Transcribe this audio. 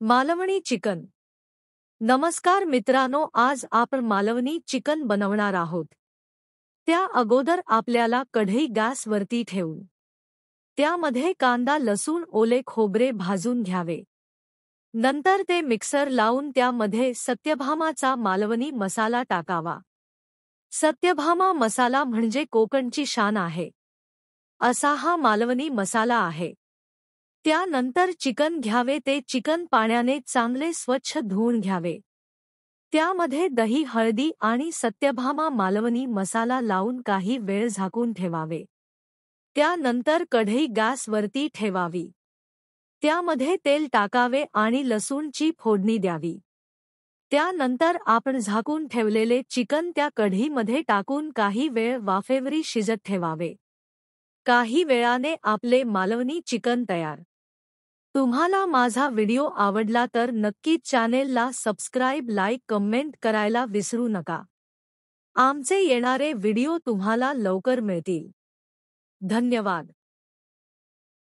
Malvani chicken. नमस्कार मित्रांनो, आज आपण मालवणी चिकन बनवणार आहोत. त्या अगोदर आपल्याला कढई गॅसवरती ठेवून त्यामध्ये कांदा, लसूण, ओले खोबरे भाजून घ्यावे. नंतर ते मिक्सर लावून त्यामध्ये सत्यभामाचा मालवणी मसाला टाकावा. सत्यभामा मसाला म्हणजे कोकणची शान आहे, असा हा मालवणी मसाला आहे. त्यानंतर चिकन घ्यावे. ते चिकन पाण्याने चांगले स्वच्छ धुवून घ्यावे. त्यामध्ये दही, हळदी आणि सत्यभामा मालवणी मसाला लावून काही वेळ झाकून ठेवावे. त्यानंतर कढई गॅसवरती ठेवावी. त्यामध्ये तेल टाकावे आणि लसूणची फोडणी द्यावी. त्यानंतर आपण झाकून ठेवलेले चिकन त्या कढईमध्ये टाकून काही वेळ वाफेवरी शिजत ठेवावे. काही वेळाने आपले मालवणी चिकन तयार. तुम्हाला माझा व्हिडिओ आवडला तर नक्कीच चॅनेलला सबस्क्राईब, लाईक, कमेंट करायला विसरू नका. आमचे येणारे व्हिडिओ तुम्हाला लवकर मिळतील. धन्यवाद.